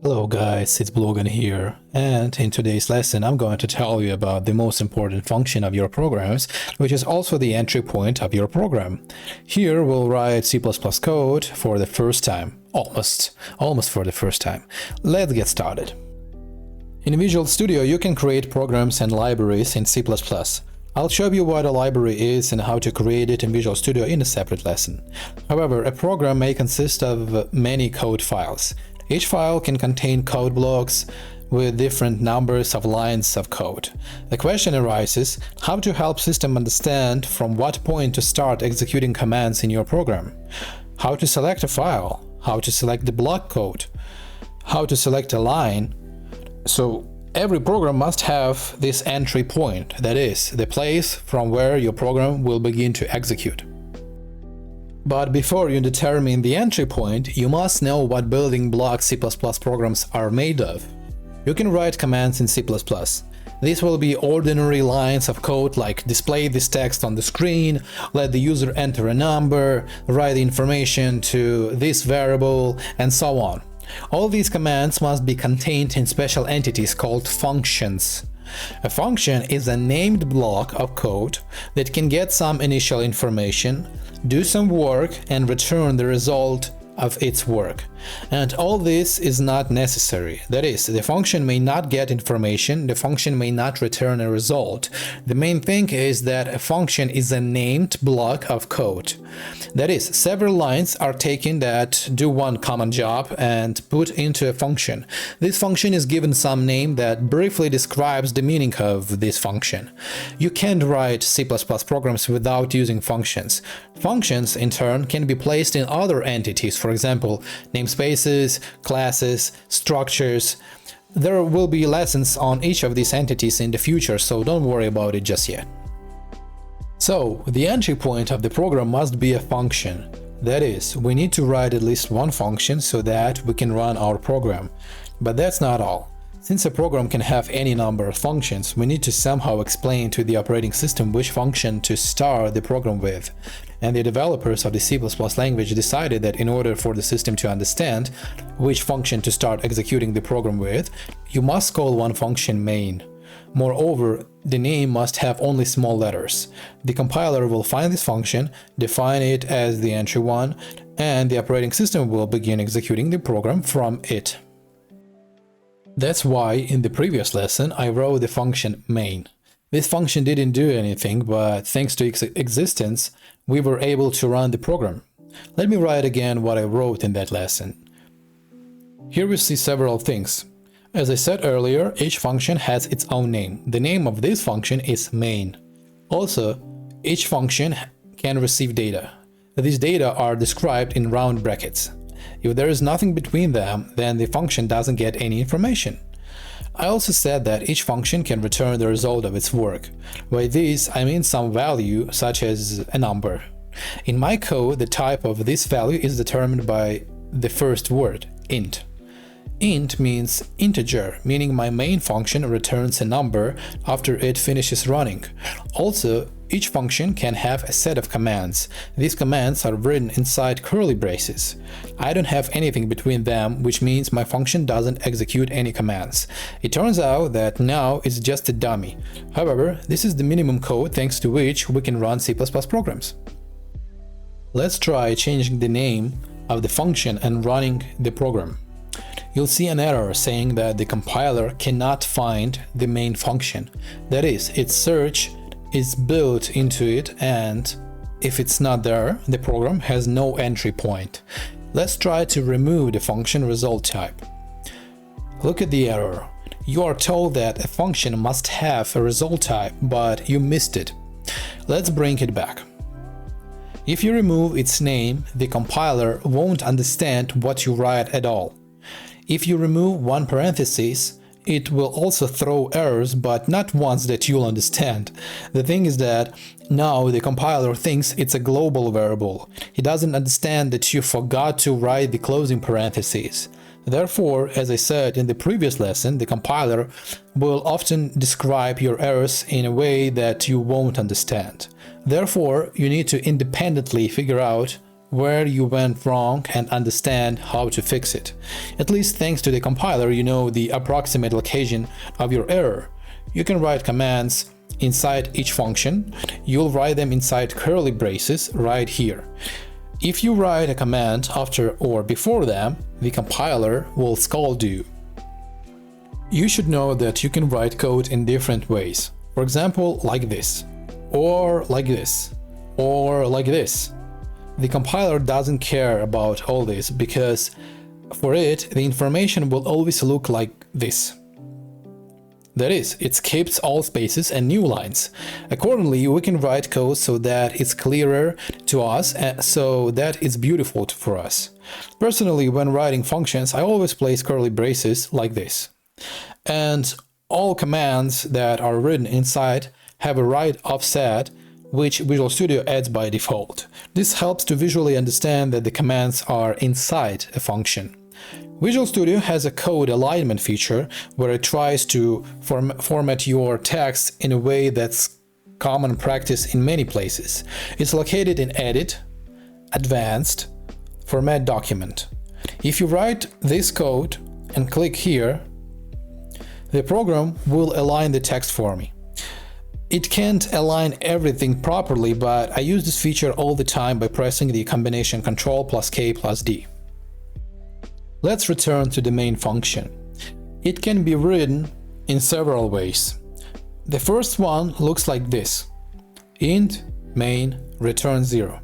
Hello guys, it's Blogan here, and in today's lesson I'm going to tell you about the most important function of your programs, which is also the entry point of your program. Here we'll write C++ code for the first time, almost for the first time. Let's get started. In Visual Studio you can create programs and libraries in C++. I'll show you what a library is and how to create it in Visual Studio in a separate lesson. However, a program may consist of many code files. Each file can contain code blocks with different numbers of lines of code. The question arises how to help system understand from what point to start executing commands in your program, how to select a file, how to select the block code, how to select a line. So every program must have this entry point, that is, the place from where your program will begin to execute. But before you determine the entry point, you must know what building blocks C++ programs are made of. You can write commands in C++. These will be ordinary lines of code like display this text on the screen, let the user enter a number, write the information to this variable, and so on. All these commands must be contained in special entities called functions. A function is a named block of code that can get some initial information, do some work, and return the result of its work. And all this is not necessary. That is, the function may not get information, the function may not return a result. The main thing is that a function is a named block of code. That is, several lines are taken that do one common job and put into a function. This function is given some name that briefly describes the meaning of this function. You can't write C++ programs without using functions. Functions, in turn, can be placed in other entities, for example, namespaces, classes, structures. There will be lessons on each of these entities in the future, so don't worry about it just yet. So, the entry point of the program must be a function. That is, we need to write at least one function so that we can run our program. But that's not all. Since a program can have any number of functions, we need to somehow explain to the operating system which function to start the program with. And the developers of the C++ language decided that in order for the system to understand which function to start executing the program with, you must call one function main. Moreover, the name must have only small letters. The compiler will find this function, define it as the entry one, and the operating system will begin executing the program from it. That's why in the previous lesson I wrote the function main. This function didn't do anything, but thanks to its existence, we were able to run the program. Let me write again what I wrote in that lesson. Here we see several things. As I said earlier, each function has its own name. The name of this function is main. Also, each function can receive data. These data are described in round brackets. If there is nothing between them, then the function doesn't get any information. I also said that each function can return the result of its work. By this, I mean some value, such as a number. In my code, the type of this value is determined by the first word, int. Int means integer, meaning my main function returns a number after it finishes running. Also, each function can have a set of commands. These commands are written inside curly braces. I don't have anything between them, which means my function doesn't execute any commands. It turns out that now it's just a dummy. However, this is the minimum code thanks to which we can run C++ programs. Let's try changing the name of the function and running the program. You'll see an error saying that the compiler cannot find the main function. That is, its search is built into it, and if it's not there, the program has no entry point. Let's try to remove the function result type. Look at the error. You are told that a function must have a result type, but you missed it. Let's bring it back. If you remove its name, the compiler won't understand what you write at all. If you remove one parenthesis, it will also throw errors, but not ones that you'll understand. The thing is that now the compiler thinks it's a global variable. He doesn't understand that you forgot to write the closing parentheses. Therefore, as I said in the previous lesson, the compiler will often describe your errors in a way that you won't understand. Therefore, you need to independently figure out where you went wrong and understand how to fix it. At least thanks to the compiler, you know the approximate location of your error. You can write commands inside each function. You'll write them inside curly braces right here. If you write a command after or before them, the compiler will scold you. You should know that you can write code in different ways. For example, like this, or like this, or like this. The compiler doesn't care about all this because for it, the information will always look like this. That is, it skips all spaces and new lines. Accordingly, we can write code so that it's clearer to us and so that it's beautiful for us. Personally, when writing functions, I always place curly braces like this. And all commands that are written inside have a right offset, which Visual Studio adds by default. This helps to visually understand that the commands are inside a function. Visual Studio has a code alignment feature where it tries to format your text in a way that's common practice in many places. It's located in Edit, Advanced, Format Document. If you write this code and click here, the program will align the text for me. It can't align everything properly, but I use this feature all the time by pressing the combination Ctrl+K+D. Let's return to the main function. It can be written in several ways. The first one looks like this: int main return 0.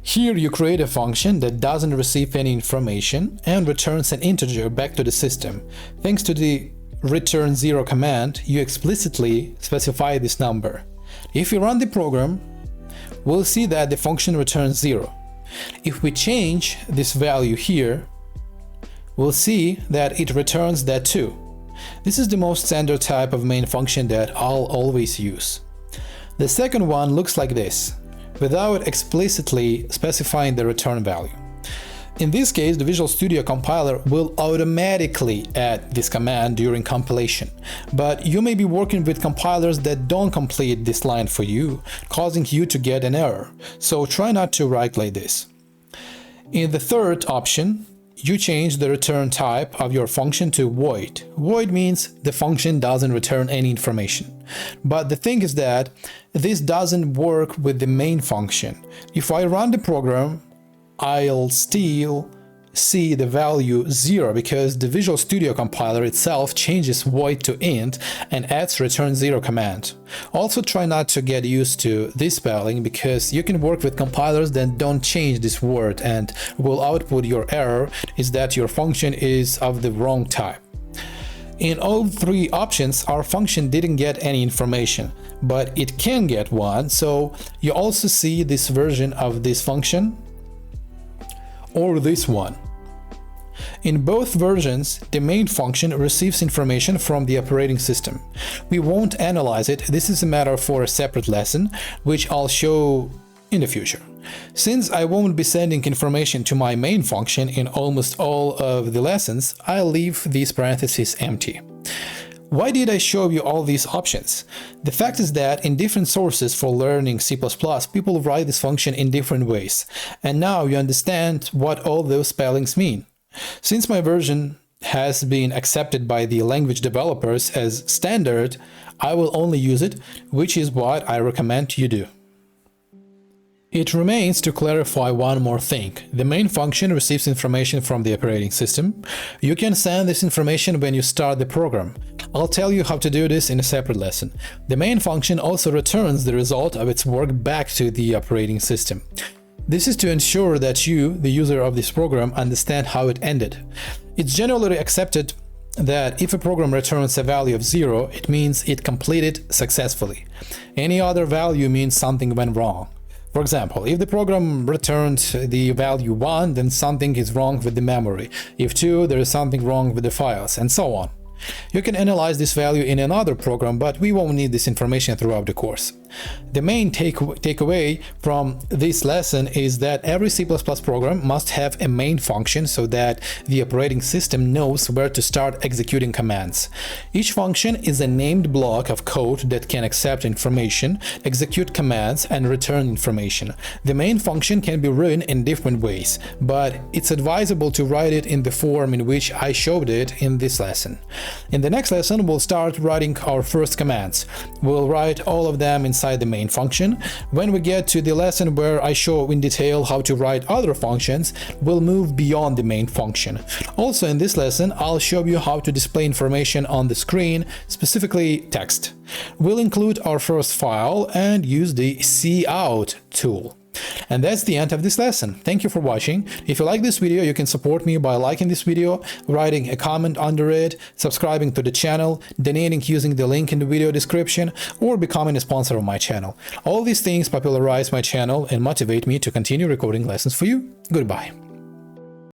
Here you create a function that doesn't receive any information and returns an integer back to the system. Thanks to the return 0 command, you explicitly specify this number. If we run the program, we'll see that the function returns 0. If we change this value here, we'll see that it returns that too. This is the most standard type of main function that I'll always use. The second one looks like this, without explicitly specifying the return value. In this case, the Visual Studio compiler will automatically add this command during compilation, but you may be working with compilers that don't complete this line for you, causing you to get an error, so try not to write like this. In the third option, you change the return type of your function to void. Void means the function doesn't return any information. But the thing is that this doesn't work with the main function. If I run the program, I'll still see the value 0 because the Visual Studio compiler itself changes void to int and adds return 0 command. Also try not to get used to this spelling because you can work with compilers that don't change this word and will output your error is that your function is of the wrong type. In all three options, our function didn't get any information, but it can get one, so you also see this version of this function or this one. In both versions, the main function receives information from the operating system. We won't analyze it, this is a matter for a separate lesson, which I'll show in the future. Since I won't be sending information to my main function in almost all of the lessons, I'll leave these parentheses empty. Why did I show you all these options? The fact is that in different sources for learning C++, people write this function in different ways, and now you understand what all those spellings mean. Since my version has been accepted by the language developers as standard, I will only use it, which is what I recommend you do. It remains to clarify one more thing. The main function receives information from the operating system. You can send this information when you start the program. I'll tell you how to do this in a separate lesson. The main function also returns the result of its work back to the operating system. This is to ensure that you, the user of this program, understand how it ended. It's generally accepted that if a program returns a value of 0, it means it completed successfully. Any other value means something went wrong. For example, if the program returned the value 1, then something is wrong with the memory. If 2, there is something wrong with the files, and so on. You can analyze this value in another program, but we won't need this information throughout the course. The main takeaway from this lesson is that every C++ program must have a main function so that the operating system knows where to start executing commands. Each function is a named block of code that can accept information, execute commands, and return information. The main function can be written in different ways, but it's advisable to write it in the form in which I showed it in this lesson. In the next lesson, we'll start writing our first commands. We'll write all of them inside the main function. When we get to the lesson where I show in detail how to write other functions, we'll move beyond the main function. Also in this lesson, I'll show you how to display information on the screen, specifically text. We'll include our first file and use the cout tool. And that's the end of this lesson. Thank you for watching. If you like this video, you can support me by liking this video, writing a comment under it, subscribing to the channel, donating using the link in the video description, or becoming a sponsor of my channel. All these things popularize my channel and motivate me to continue recording lessons for you. Goodbye.